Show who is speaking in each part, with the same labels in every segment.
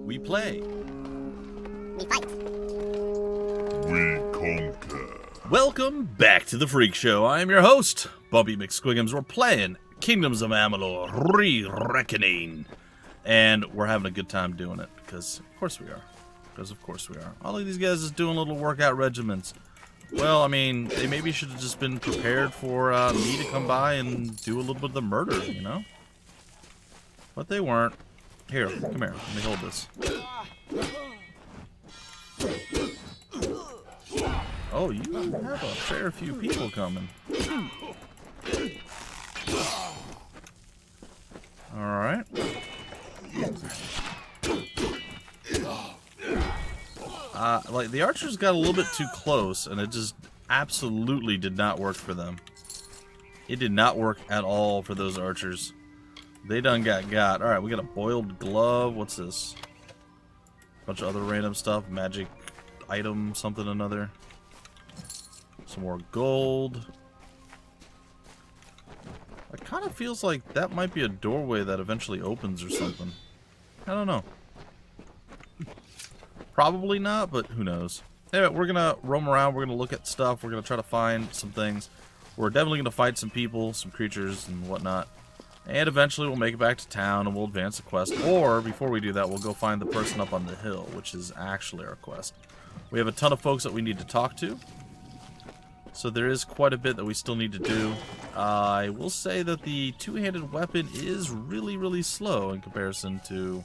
Speaker 1: We play.
Speaker 2: We fight.
Speaker 3: We conquer.
Speaker 1: Welcome back to the Freak Show. I am your host, BUMPY-MCSQUIGUMS. We're playing Kingdoms of Amalur Re-Reckoning. And we're having a good time doing it, because of course we are. All of these guys is doing little workout regimens. Well, I mean, they maybe should have just been prepared for me to come by and do a little bit of the murder, you know? But they weren't. Here, come here. Let me hold this. Oh, you have a fair few people coming. Alright. Like, the archers got a little bit too close, and it just absolutely did not work for them. It did not work at all for those archers. They done got. Alright, we got a boiled glove. What's this? Bunch of other random stuff. Magic item, something or another. Some more gold. It kind of feels like that might be a doorway that eventually opens or something. I don't know. Probably not, but who knows. Anyway, we're going to roam around. We're going to look at stuff. We're going to try to find some things. We're definitely going to fight some people, some creatures, and whatnot. And eventually we'll make it back to town and we'll advance the quest. Or, before we do that, we'll go find the person up on the hill, which is actually our quest. We have a ton of folks that we need to talk to. So there is quite a bit that we still need to do. I will say that the two-handed weapon is really, really slow in comparison to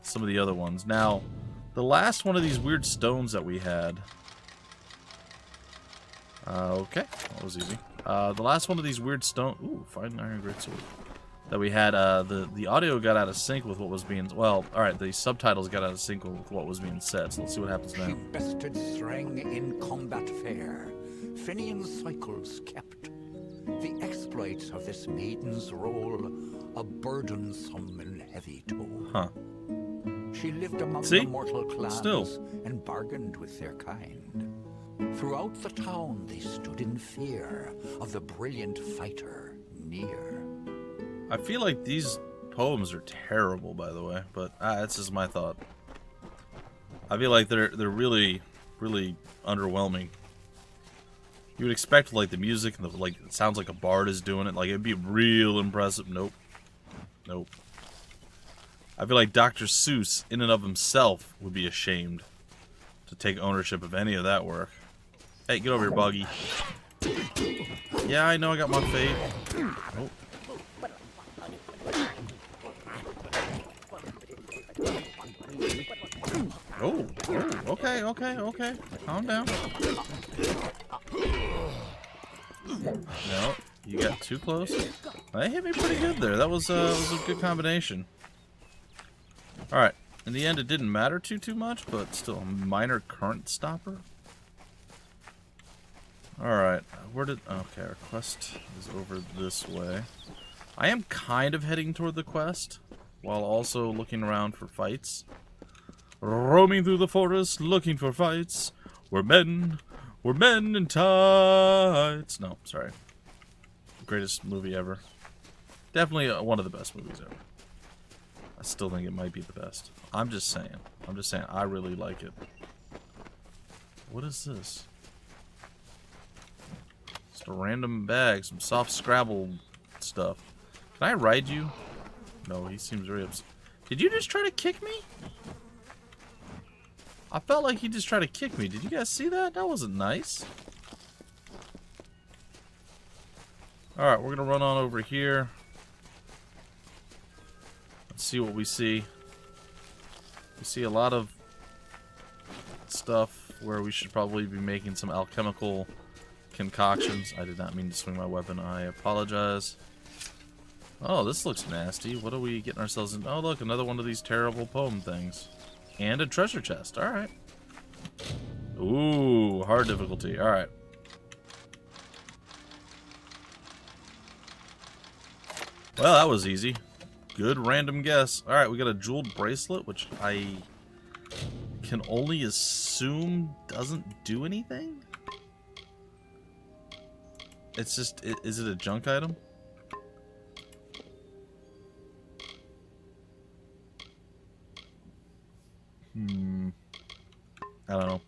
Speaker 1: some of the other ones. Now, the last one of these weird stones that we had... okay, that was easy. The last one of these weird stone... Ooh, fine iron greatsword. That we had, the audio got out of sync with what was being... Well, alright, the subtitles got out of sync with what was being said, so let's see what happens now.
Speaker 4: She bested Strang in combat fair. Finian cycles kept. The exploits of this maiden's role, a burdensome and heavy toll.
Speaker 1: Huh.
Speaker 4: She lived among
Speaker 1: See?
Speaker 4: the mortal clans
Speaker 1: Still.
Speaker 4: and bargained with their kind. Throughout the town they stood in fear of the brilliant fighter near.
Speaker 1: I feel like these poems are terrible, by the way, but that's just my thought. I feel like they're really, really underwhelming. You would expect, like, the music and the, like, it sounds like a bard is doing it. Like, it'd be real impressive. Nope. Nope. I feel like Dr. Seuss, in and of himself, would be ashamed to take ownership of any of that work. Hey, get over here, Buggy. Yeah, I know I got my fate. Oh. Oh, okay. Calm down. No, you got too close. That hit me pretty good there. That was a good combination. Alright, in the end it didn't matter too much, but still a minor current stopper. Alright, okay, our quest is over this way. I am kind of heading toward the quest, while also looking around for fights. Roaming through the forest, looking for fights. We're men in tights. No, sorry. Greatest movie ever. Definitely one of the best movies ever. I still think it might be the best. I'm just saying, I really like it. What is this? Just a random bag, some soft Scrabble stuff. Can I ride you? No, he seems very upset. Did you just try to kick me? I felt like he just tried to kick me. Did you guys see that? That wasn't nice. Alright, we're going to run on over here. Let's see what we see. We see a lot of stuff where we should probably be making some alchemical concoctions. I did not mean to swing my weapon. I apologize. Oh, this looks nasty. What are we getting ourselves in? Oh, look, another one of these terrible poem things. And a treasure chest. Alright. Ooh, hard difficulty. Alright. Well, that was easy. Good random guess. Alright, we got a jeweled bracelet, which I can only assume doesn't do anything? It's just, is it a junk item? I don't know.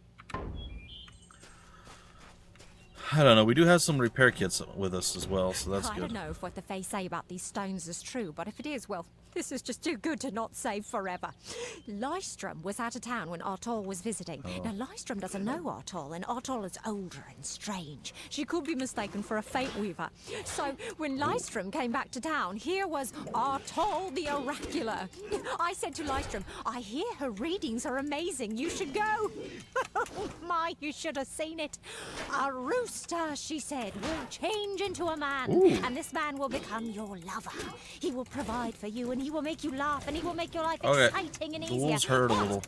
Speaker 1: I don't know. We do have some repair kits with us as well, so that's
Speaker 5: I
Speaker 1: good.
Speaker 5: don't know if what the Fae say about these stones is true, but if it is, well, this is just too good to not save forever. Lystrom was out of town when Artol was visiting. Now, Lystrom doesn't know Artol, and Artol is older and strange. She could be mistaken for a fate weaver. So, when Lystrom came back to town, here was Artol the Oracular. I said to Lystrom, I hear her readings are amazing. You should go. Oh my, you should have seen it. A rooster, she said, will change into a man, and this man will become your lover. He will provide for you, and he will make you laugh, and he will make your life exciting and
Speaker 1: The
Speaker 5: easier.
Speaker 1: wolves hurt a little.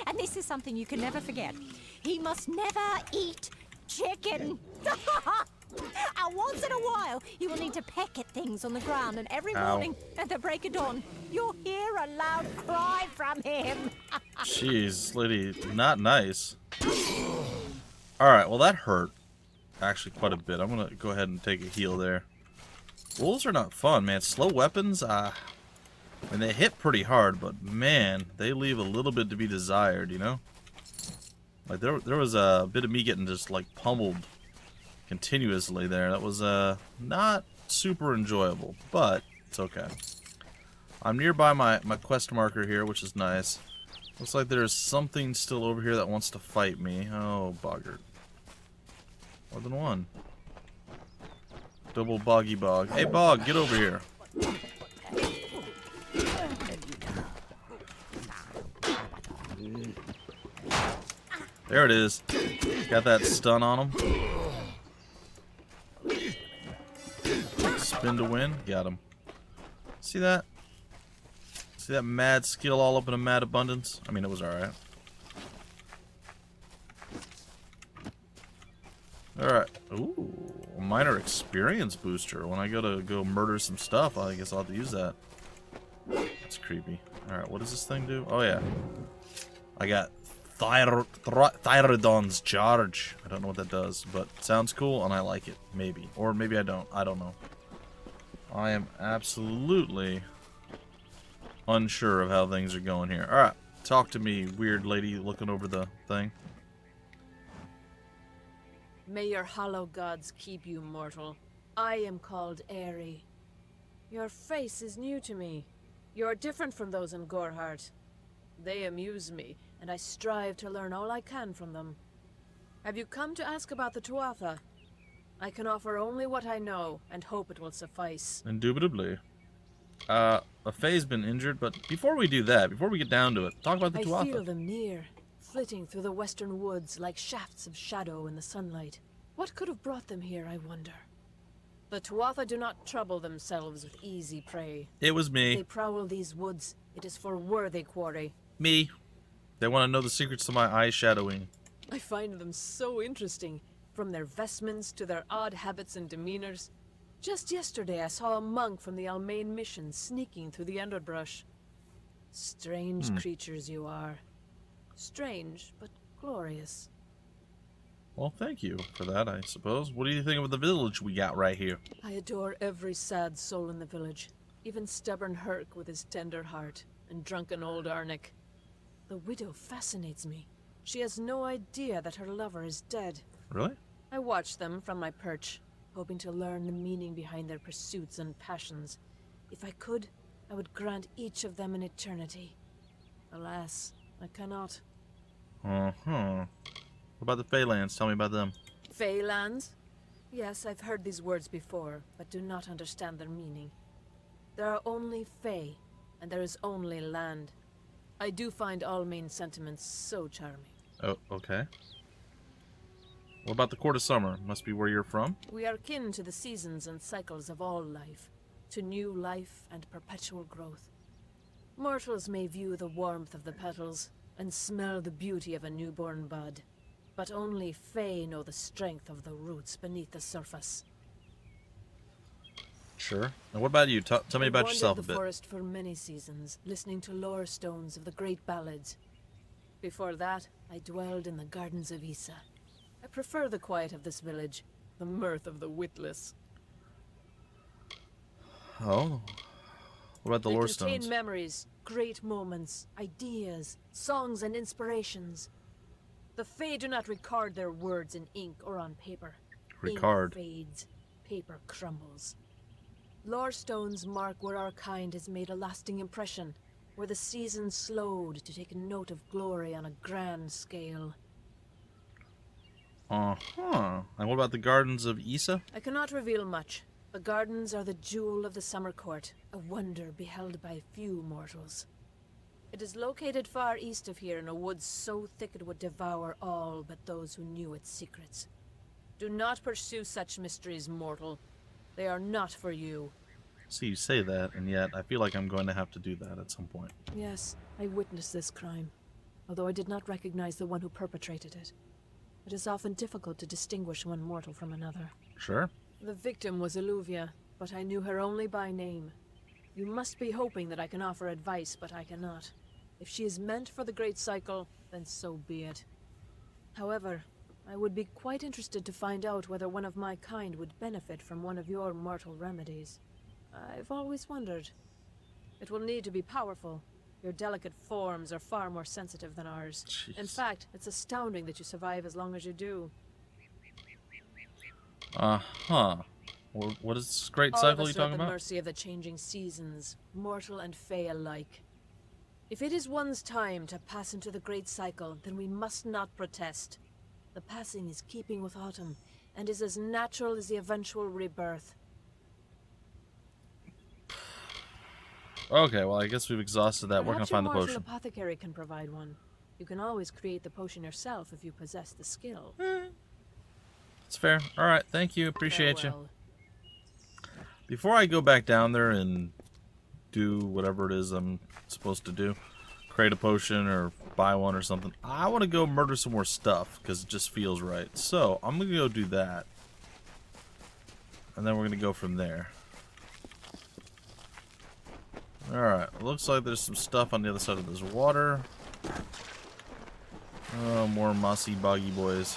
Speaker 5: And this is something you can never forget. He must never eat chicken. And once in a while, he will need to peck at things on the ground, and every morning at the break of dawn, you'll hear a loud cry from him.
Speaker 1: Jeez, lady, not nice. Alright, well that hurt. Actually, quite a bit. I'm gonna go ahead and take a heal there. Wolves are not fun, man. Slow weapons, I mean, they hit pretty hard, but man, they leave a little bit to be desired, you know? Like, there was a bit of me getting just, like, pummeled continuously there. That was, not super enjoyable, but it's okay. I'm nearby my quest marker here, which is nice. Looks like there's something still over here that wants to fight me. Oh, boggart. More than one. Double boggy bog. Hey, Bog, get over here. There it is. Got that stun on him. Spin to win. Got him. See that? See that mad skill all up in a mad abundance? I mean, it was alright. Alright. Ooh. A minor experience booster. When I go murder some stuff, I guess I'll have to use that. That's creepy. Alright, what does this thing do? Oh, yeah. I got Thyrodon's Charge. I don't know what that does, but it sounds cool and I like it. Maybe. Or maybe I don't. I don't know. I am absolutely unsure of how things are going here. Alright. Talk to me, weird lady looking over the thing.
Speaker 6: May your hollow gods keep you mortal. I am called Airy. Your face is new to me. You're different from those in Gorhart. They amuse me, and I strive to learn all I can from them. Have you come to ask about the Tuatha? I can offer only what I know, and hope it will suffice.
Speaker 1: Indubitably. A Fae's been injured, but before we do that, before we get down to it, talk about the Tuatha.
Speaker 6: I feel them near, flitting through the western woods like shafts of shadow in the sunlight. What could have brought them here, I wonder? The Tuatha do not trouble themselves with easy prey.
Speaker 1: It was me.
Speaker 6: They prowl these woods. It is for worthy quarry.
Speaker 1: Me. They want to know the secrets to my eye shadowing.
Speaker 6: I find them so interesting, from their vestments to their odd habits and demeanors. Just yesterday I saw a monk from the Almain mission sneaking through the underbrush. Strange creatures you are. Strange, but glorious.
Speaker 1: Well, thank you for that, I suppose. What do you think of the village we got right here?
Speaker 6: I adore every sad soul in the village, even stubborn Herc with his tender heart, and drunken old Arnick. The widow fascinates me. She has no idea that her lover is dead.
Speaker 1: Really?
Speaker 6: I watch them from my perch, hoping to learn the meaning behind their pursuits and passions. If I could, I would grant each of them an eternity. Alas, I cannot.
Speaker 1: Uh-huh. What about the Faelands? Tell me about them.
Speaker 6: Faelands? Yes, I've heard these words before, but do not understand their meaning. There are only Fae, and there is only land. I do find Almain sentiments so charming.
Speaker 1: Oh, okay. What about the Court of Summer? Must be where you're from?
Speaker 6: We are kin to the seasons and cycles of all life, to new life and perpetual growth. Mortals may view the warmth of the petals and smell the beauty of a newborn bud, but only Fae know the strength of the roots beneath the surface.
Speaker 1: Sure. And what about you? Tell me about yourself a
Speaker 6: I wandered
Speaker 1: bit.
Speaker 6: the forest for many seasons, listening to lore stones of the great ballads. Before that, I dwelled in the gardens of Issa. I prefer the quiet of this village, the mirth of the witless.
Speaker 1: Oh. What about the
Speaker 6: They
Speaker 1: lore
Speaker 6: contain
Speaker 1: stones?
Speaker 6: memories, great moments, ideas, songs, and inspirations. The Fae do not record their words in ink or on paper.
Speaker 1: Record.
Speaker 6: Ink fades, paper crumbles. Lore stones mark where our kind has made a lasting impression, where the seasons slowed to take note of glory on a grand scale.
Speaker 1: Uh-huh. And what about the gardens of Issa?
Speaker 6: I cannot reveal much. The gardens are the jewel of the summer court, a wonder beheld by few mortals. It is located far east of here in a wood so thick it would devour all but those who knew its secrets. Do not pursue such mysteries, mortal. They are not for you.
Speaker 1: See, you say that, and yet I feel like I'm going to have to do that at some point.
Speaker 6: Yes, I witnessed this crime, although I did not recognize the one who perpetrated it. It is often difficult to distinguish one mortal from another.
Speaker 1: Sure.
Speaker 6: The victim was Illuvia, but I knew her only by name. You must be hoping that I can offer advice, but I cannot. If she is meant for the Great Cycle, then so be it. However, I would be quite interested to find out whether one of my kind would benefit from one of your mortal remedies. I've always wondered. It will need to be powerful. Your delicate forms are far more sensitive than ours.
Speaker 1: Jeez.
Speaker 6: In fact, it's astounding that you survive as long as you do.
Speaker 1: Uh-huh. What is this great
Speaker 6: All
Speaker 1: cycle
Speaker 6: of
Speaker 1: you
Speaker 6: us are at
Speaker 1: talking
Speaker 6: the
Speaker 1: about?
Speaker 6: mercy of the changing seasons, mortal and fey alike. If it is one's time to pass into the Great Cycle, then we must not protest. The passing is keeping with autumn, and is as natural as the eventual rebirth.
Speaker 1: Okay, well, I guess we've exhausted that. Where can I
Speaker 6: Perhaps your
Speaker 1: find the
Speaker 6: mortal
Speaker 1: potion?
Speaker 6: apothecary can provide one. You can always create the potion yourself if you possess the skill.
Speaker 1: It's fair. Alright, thank you. Appreciate you.
Speaker 6: Farewell.
Speaker 1: Before I go back down there and do whatever it is I'm supposed to do, create a potion or buy one or something, I want to go murder some more stuff because it just feels right. So, I'm going to go do that. And then we're going to go from there. Alright, looks like there's some stuff on the other side of this water. Oh, more mossy, boggy boys.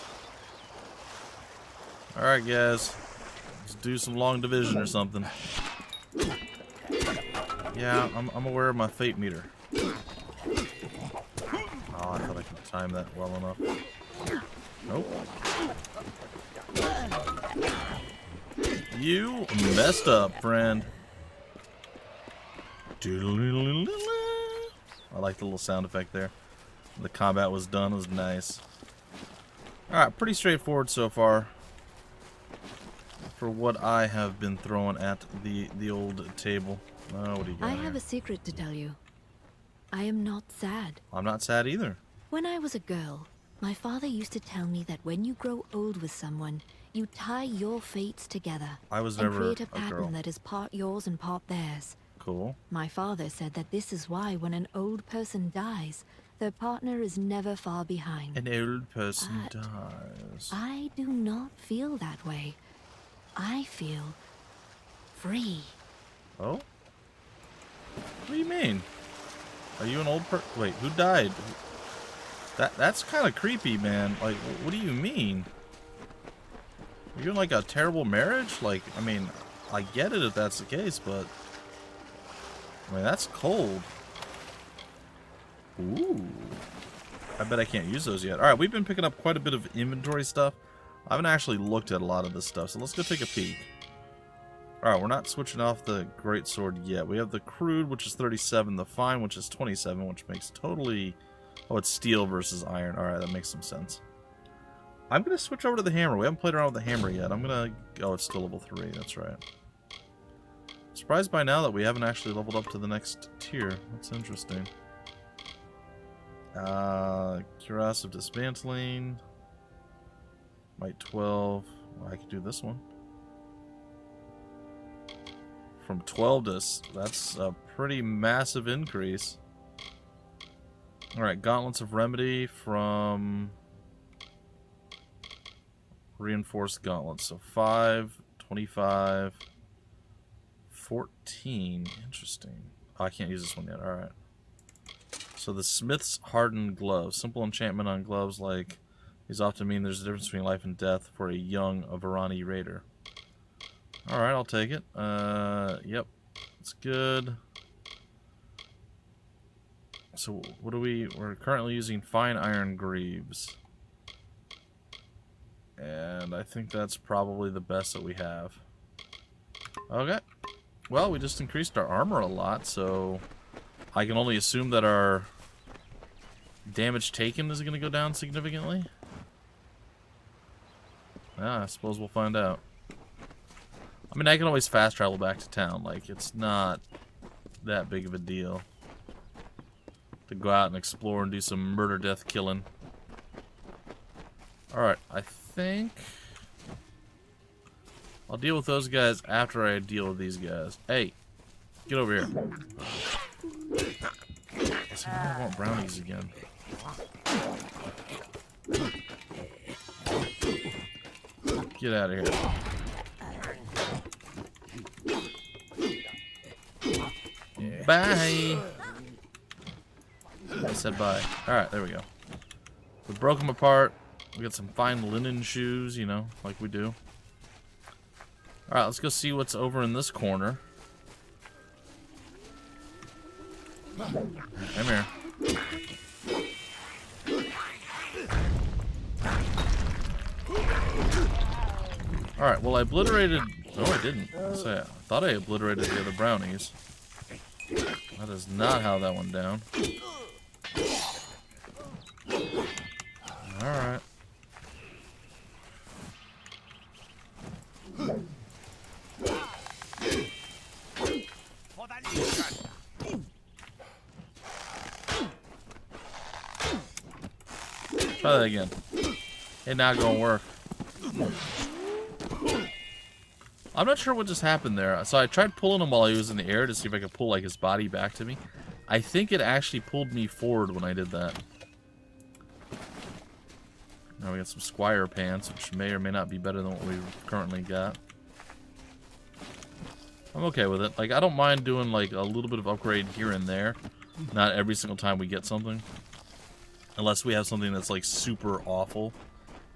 Speaker 1: Alright, guys. Let's do some long division or something. Yeah, I'm aware of my fate meter. Oh, I thought I could time that well enough. Nope. You messed up, friend. I like the little sound effect there. The combat was done. It was nice. Alright, pretty straightforward so far. For what I have been throwing at the old table. Oh, what do you got
Speaker 7: I
Speaker 1: here?
Speaker 7: have a secret to tell you. I am not sad.
Speaker 1: I'm not sad either.
Speaker 7: When I was a girl, my father used to tell me that when you grow old with someone, you tie your fates together
Speaker 1: I was
Speaker 7: and
Speaker 1: never
Speaker 7: create a
Speaker 1: a
Speaker 7: pattern
Speaker 1: girl.
Speaker 7: that is part yours and part theirs.
Speaker 1: Cool.
Speaker 7: My father said that this is why when an old person dies, their partner is never far behind.
Speaker 1: An old person
Speaker 7: But
Speaker 1: dies.
Speaker 7: I do not feel that way. I feel free.
Speaker 1: Oh? What do you mean? Are you an old Wait, who died? That's kind of creepy, man. Like, what do you mean? Are you in like a terrible marriage? Like, I mean, I get it if that's the case, but I mean, that's cold. Ooh. I bet I can't use those yet. Alright, we've been picking up quite a bit of inventory stuff. I haven't actually looked at a lot of this stuff, so let's go take a peek. Alright, we're not switching off the great sword yet. We have the crude, which is 37, the fine, which is 27, which makes totally... Oh, it's steel versus iron. Alright, that makes some sense. I'm going to switch over to the hammer. We haven't played around with the hammer yet. I'm going to... Oh, it's still level 3. That's right. Surprised by now that we haven't actually leveled up to the next tier. That's interesting. Cuirass of Dismantling. Might 12. Well, I could do this one. From 12 to... That's a pretty massive increase. Alright, Gauntlets of Remedy from... Reinforced Gauntlets. So 5, 25, 14. Interesting. Oh, I can't use this one yet. Alright. So the Smith's Hardened Gloves. Simple enchantment on gloves like... These often mean there's a difference between life and death for a young Avarani raider. Alright, I'll take it. Yep. It's good. So what do we're currently using fine iron greaves. And I think that's probably the best that we have. Okay. Well, we just increased our armor a lot, so I can only assume that our damage taken is going to go down significantly. I suppose we'll find out. I mean, I can always fast travel back to town. Like, it's not that big of a deal to go out and explore and do some murder, death, killing. Alright, I think I'll deal with those guys after I deal with these guys. Hey, get over here. I want brownies again. Get out of here. Bye. I said bye. Alright, there we go. We broke them apart. We got some fine linen shoes, you know, like we do. Alright, let's go see what's over in this corner. Come here. Alright, well I obliterated... No, I didn't. I thought I obliterated the other brownies. That is not how that went down. Alright. Try that again. It's not gonna work. I'm not sure what just happened there. So I tried pulling him while he was in the air to see if I could pull like his body back to me. I think it actually pulled me forward when I did that. Now we got some squire pants, which may or may not be better than what we've currently got. I'm okay with it. Like, I don't mind doing like a little bit of upgrade here and there. Not every single time we get something. Unless we have something that's like super awful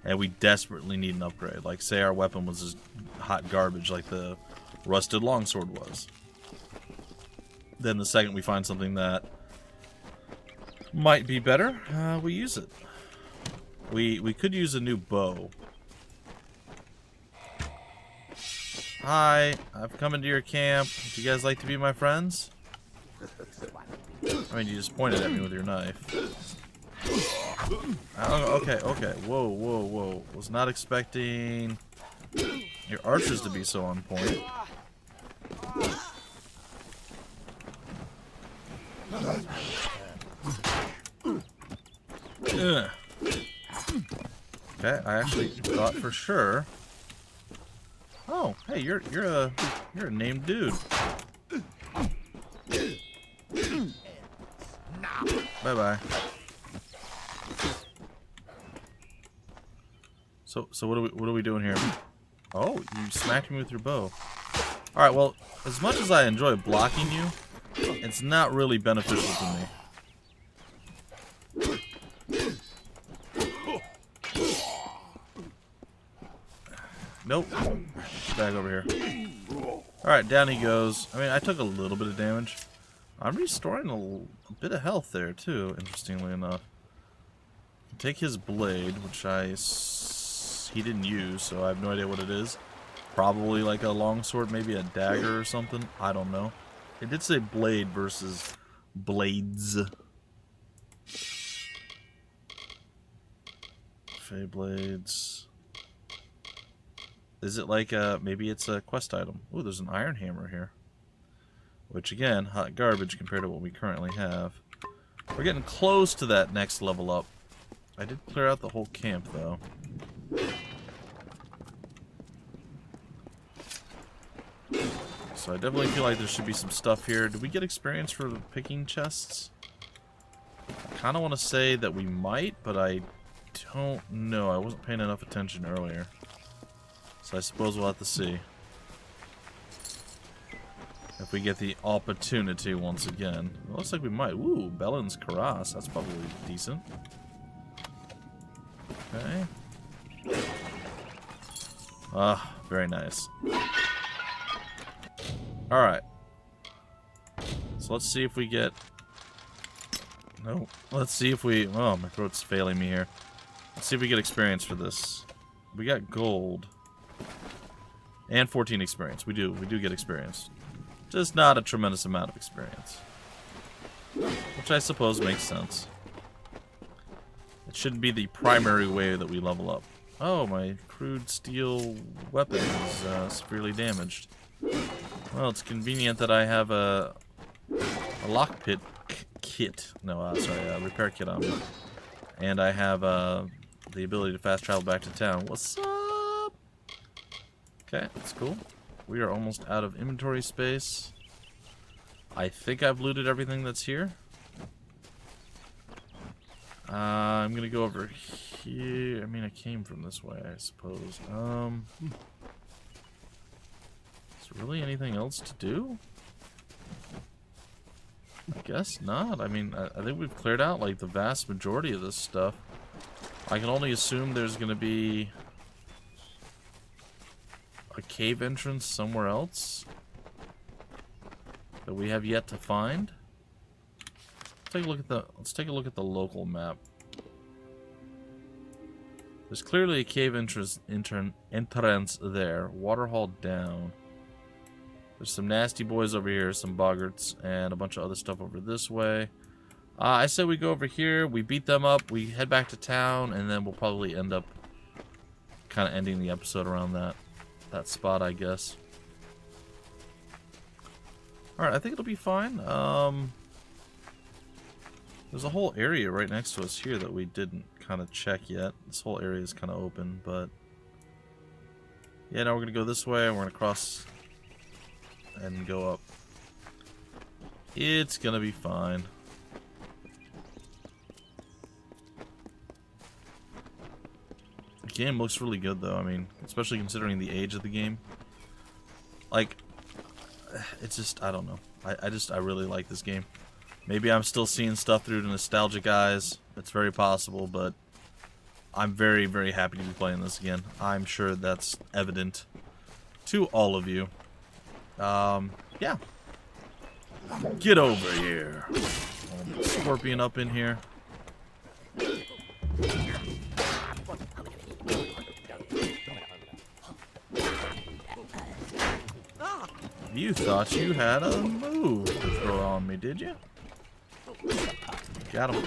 Speaker 1: and we desperately need an upgrade. Like, say our weapon was just hot garbage like the rusted longsword was. Then the second we find something that might be better, we use it. We could use a new bow. Hi, I've come into your camp. Would you guys like to be my friends? I mean, you just pointed at me with your knife. Oh, okay, okay. Whoa, whoa, whoa. Was not expecting your archers to be so on point. Ugh. Okay, I actually thought for sure. Oh, hey, you're a named dude. Bye bye. So what are we doing here? Oh, you smacked me with your bow. All right, well, as much as I enjoy blocking you, it's not really beneficial to me. Nope. Back over here. Alright, down he goes. I mean, I took a little bit of damage. I'm restoring a bit of health there, too, interestingly enough. Take his blade, which he didn't use, so I have no idea what it is. Probably like a longsword, maybe a dagger or something. I don't know. It did say blade versus blades. Fey blades. Is it like maybe it's a quest item? Ooh, there's an iron hammer here. Which again, hot garbage compared to what we currently have. We're getting close to that next level up. I did clear out the whole camp though. So I definitely feel like there should be some stuff here. Did we get experience for picking chests? I kind of want to say that we might, but I don't know. I wasn't paying enough attention earlier. So I suppose we'll have to see. If we get the opportunity once again. It looks like we might. Ooh, Bellin's Karas. That's probably decent. Okay. Ah, very nice. Alright. So let's see if we get No. Let's see if we... Oh, my throat's failing me here. Let's see if we get experience for this. We got gold. And 14 experience. We do get experience. Just not a tremendous amount of experience. Which I suppose makes sense. It shouldn't be the primary way that we level up. Oh, my crude steel weapon is severely damaged. Well, it's convenient that I have a lockpit kit. No, sorry, a repair kit on me. And I have the ability to fast travel back to town. What's up? Okay, that's cool. We are almost out of inventory space. I think I've looted everything that's here. I'm gonna go over here. I mean, I came from this way, I suppose. Is there really anything else to do? I guess not. I mean, I think we've cleared out, like, the vast majority of this stuff. I can only assume there's gonna be a cave entrance somewhere else that we have yet to find. Let's take a look at the local map. There's clearly a cave entrance there. Waterhall down. There's some nasty boys over here, some boggarts, and a bunch of other stuff over this way. I said we go over here, we beat them up, we head back to town, and then we'll probably end up kind of ending the episode around that spot, I guess. Alright, I think it'll be fine. There's a whole area right next to us here that we didn't kind of check yet. This whole area is kind of open, but... Yeah, now we're going to go this way, and we're going to cross and go up. It's going to be fine. The game looks really good, though. I mean, especially considering the age of the game. Like, it's just, I don't know. I really like this game. Maybe I'm still seeing stuff through the nostalgic eyes. It's very possible, but I'm very, very happy to be playing this again. I'm sure that's evident to all of you. Yeah. Get over here. Scorpion up in here. You thought you had a move to throw on me, did you? Got him.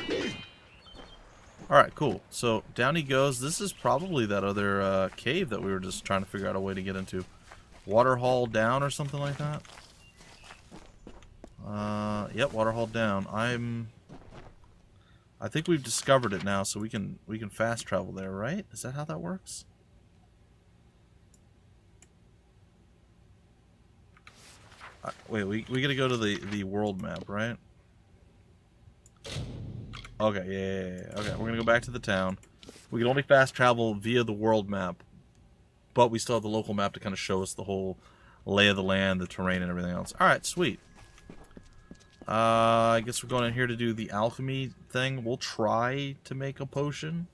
Speaker 1: Alright, cool. So, down he goes. This is probably that other cave that we were just trying to figure out a way to get into. Waterhall down or something like that? Yep, Waterhall down. I think we've discovered it now, so we can fast travel there, right? Is that how that works? Wait, we gotta go to the world map, right? Okay, yeah. Okay, we're gonna go back to the town. We can only fast travel via the world map, but we still have the local map to kind of show us the whole lay of the land, the terrain, and everything else. Alright, sweet. I guess we're going in here to do the alchemy thing. We'll try to make a potion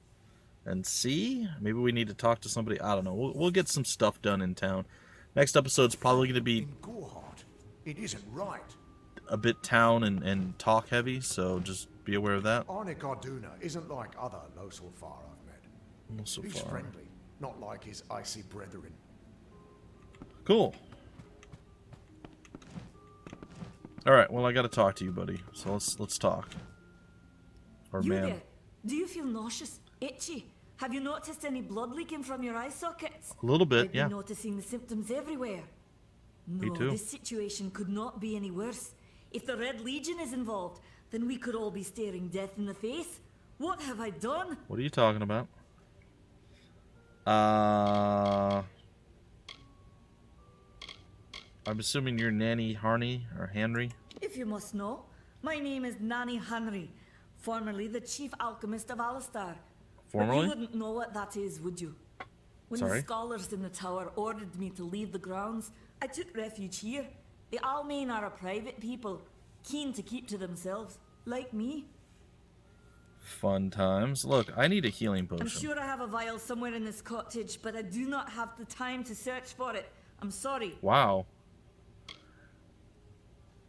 Speaker 1: and see. Maybe we need to talk to somebody. I don't know. We'll get some stuff done in town. Next episode's probably going to be...
Speaker 8: In Gorhart, it isn't right.
Speaker 1: A bit town and talk heavy, so just be aware of that.
Speaker 8: Arnik Arduna isn't like other Losalfar I've met. He's friendly, not like his icy brethren.
Speaker 1: Cool. Alright, well I gotta talk to you, buddy. So let's talk. Or
Speaker 9: You
Speaker 1: man.
Speaker 9: there? Do you feel nauseous? Itchy? Have you noticed any blood leaking from your eye sockets?
Speaker 1: A little bit,
Speaker 9: I've
Speaker 1: yeah.
Speaker 9: been noticing the symptoms everywhere.
Speaker 1: Me
Speaker 9: No,
Speaker 1: too.
Speaker 9: this situation could not be any worse. If the Red Legion is involved, then we could all be staring death in the face. What have I done?
Speaker 1: What are you talking about? I'm assuming you're Nanny Harney or Henry.
Speaker 9: If you must know, my name is Nanny Henry, formerly the chief alchemist of Alistar.
Speaker 1: Formerly?
Speaker 9: But you wouldn't know what that is, would you? When
Speaker 1: Sorry?
Speaker 9: the scholars in the tower ordered me to leave the grounds, I took refuge here. The Almain are a private people, keen to keep to themselves, like me.
Speaker 1: Fun times. Look, I need a healing potion.
Speaker 9: I'm sure I have a vial somewhere in this cottage, but I do not have the time to search for it. I'm sorry.
Speaker 1: Wow.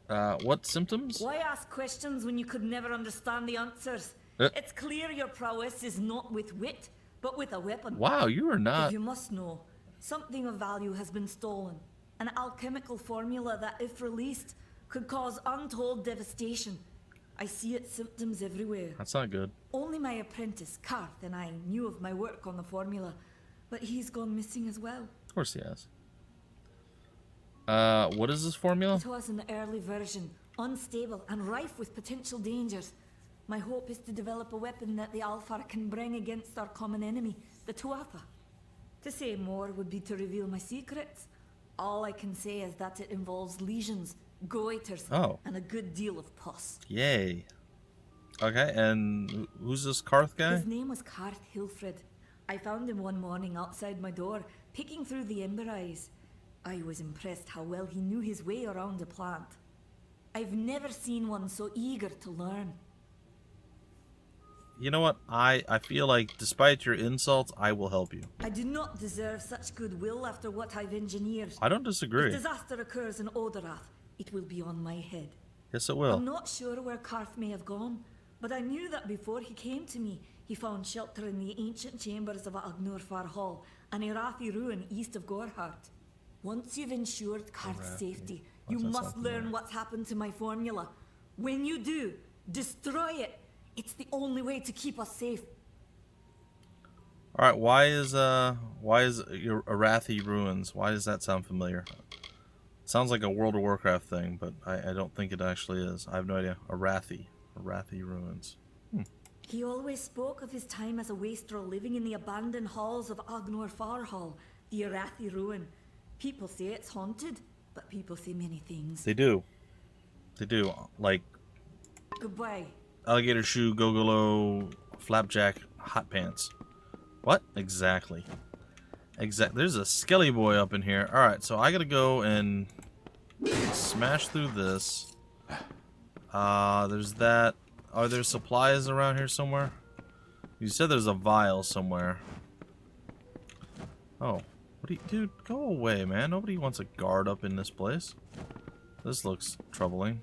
Speaker 1: What symptoms?
Speaker 9: Why ask questions when you could never understand the answers? It's clear your prowess is not with wit, but with a weapon.
Speaker 1: Wow, you are not...
Speaker 9: If you must know, something of value has been stolen. An alchemical formula that, if released, could cause untold devastation. I see its symptoms everywhere.
Speaker 1: That's not good.
Speaker 9: Only my apprentice, Karth, and I knew of my work on the formula, but he's gone missing as well.
Speaker 1: Of course he has. What is this formula?
Speaker 9: It was an early version, unstable and rife with potential dangers. My hope is to develop a weapon that the Alfar can bring against our common enemy, the Tuatha. To say more would be to reveal my secrets. All I can say is that it involves lesions, goiters, and a good deal of pus.
Speaker 1: Yay. Okay, and who's this Karth guy?
Speaker 9: His name was Karth Hilfred. I found him one morning outside my door, picking through the ember eyes. I was impressed how well he knew his way around a plant. I've never seen one so eager to learn.
Speaker 1: You know what? I feel like, despite your insults, I will help you.
Speaker 9: I do not deserve such goodwill after what I've engineered.
Speaker 1: I don't disagree.
Speaker 9: If disaster occurs in Odorath, it will be on my head.
Speaker 1: Yes, it will.
Speaker 9: I'm not sure where Karth may have gone, but I knew that before he came to me, he found shelter in the ancient chambers of Agnor Hall, an Irathi ruin east of Gorhart. Once you've ensured Karth's safety, you must learn what's happened to my formula. When you do, destroy it. It's the only way to keep us safe.
Speaker 1: All right, why is your Irathi ruins? Why does that sound familiar? Sounds like a World of Warcraft thing, but I don't think it actually is. I have no idea. Irathi ruins.
Speaker 9: He always spoke of his time as a wastrel living in the abandoned halls of Agnor Hall, the Irathi ruin. People say it's haunted, but people say many things.
Speaker 1: They do. Like
Speaker 9: Goodbye.
Speaker 1: Alligator shoe, go-go-lo, flapjack, hot pants. What? Exactly. There's a skelly boy up in here. Alright, so I gotta go and smash through this. There's that. Are there supplies around here somewhere? You said there's a vial somewhere. Oh. What do you... Dude, go away, man. Nobody wants a guard up in this place. This looks troubling.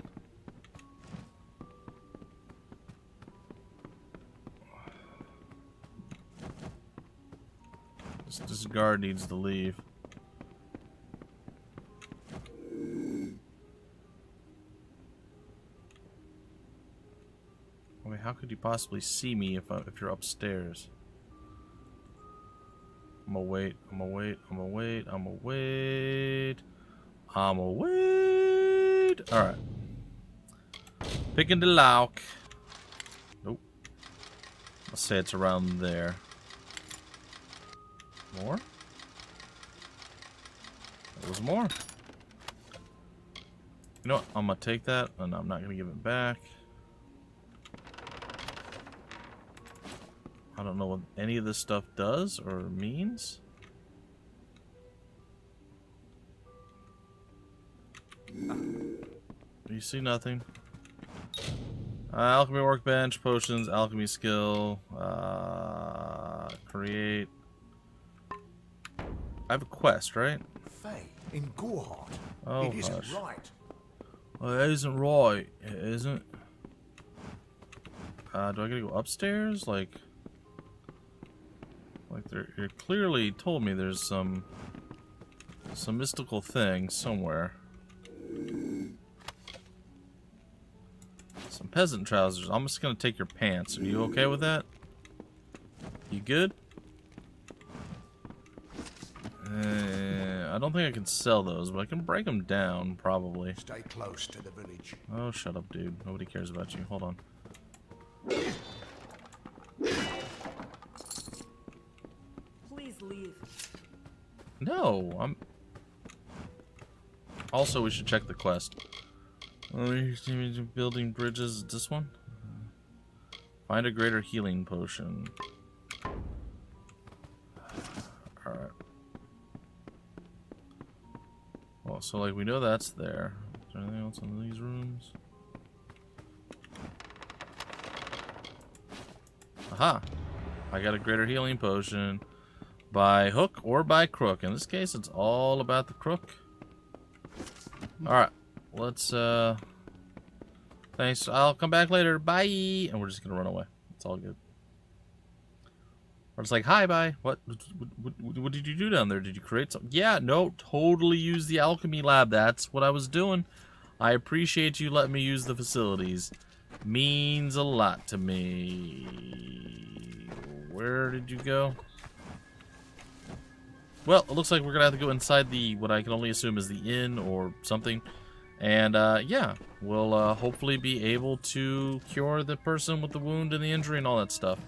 Speaker 1: This guard needs to leave. I mean, how could you possibly see me if you're upstairs? I'm gonna wait. Alright. Picking the lock. Nope. Let's say it's around there. More? There was more. You know what? I'm gonna take that, and I'm not gonna give it back. I don't know what any of this stuff does or means. You see nothing. Alchemy workbench, potions, alchemy skill, create. I have a quest, right?
Speaker 8: Faye, in Gorhart.
Speaker 1: Oh,
Speaker 8: it isn't
Speaker 1: hush.
Speaker 8: right.
Speaker 1: Well, it isn't right. It isn't. Do I gotta go upstairs? Like you clearly told me there's some mystical thing somewhere. Some peasant trousers. I'm just gonna take your pants. Are you okay with that? You good? I don't think I can sell those, but I can break them down, probably.
Speaker 8: Stay close to the village.
Speaker 1: Oh, shut up, dude. Nobody cares about you. Hold on.
Speaker 9: Please leave.
Speaker 1: No, I'm... Also, we should check the quest. Building bridges. This one? Find a greater healing potion. Alright. Well, so like we know that's there. Is there anything else in these rooms? Aha! I got a greater healing potion by hook or by crook. In this case, it's all about the crook. Alright, let's Thanks. I'll come back later. Bye. And we're just going to run away. It's all good. Or it's like, hi, bye. What did you do down there? Did you create something? Yeah, no, totally use the alchemy lab. That's what I was doing. I appreciate you letting me use the facilities. Means a lot to me. Where did you go? Well, it looks like we're going to have to go inside the, what I can only assume is the inn or something. And, yeah, we'll hopefully be able to cure the person with the wound and the injury and all that stuff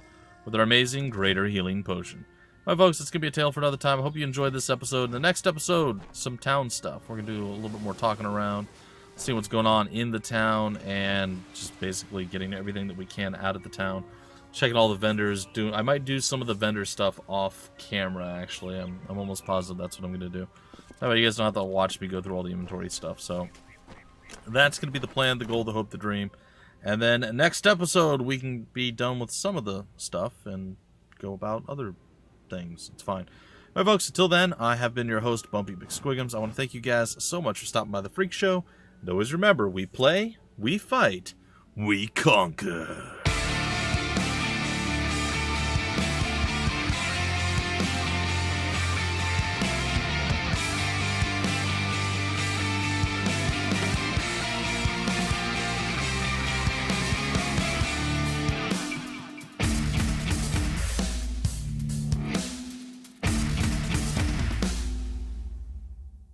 Speaker 1: with our amazing greater healing potion. Alright, folks, it's going to be a tale for another time. I hope you enjoyed this episode. In the next episode, some town stuff. We're going to do a little bit more talking around, see what's going on in the town, and just basically getting everything that we can out of the town. Checking all the vendors. I might do some of the vendor stuff off camera, actually. I'm almost positive that's what I'm going to do. That way you guys don't have to watch me go through all the inventory stuff. So that's going to be the plan, the goal, the hope, the dream. And then next episode, we can be done with some of the stuff and go about other things. It's fine. All right, folks, until then, I have been your host, BUMPY-MCSQUIGUMS. I want to thank you guys so much for stopping by the Freak Show. And always remember, we play, we fight, we conquer.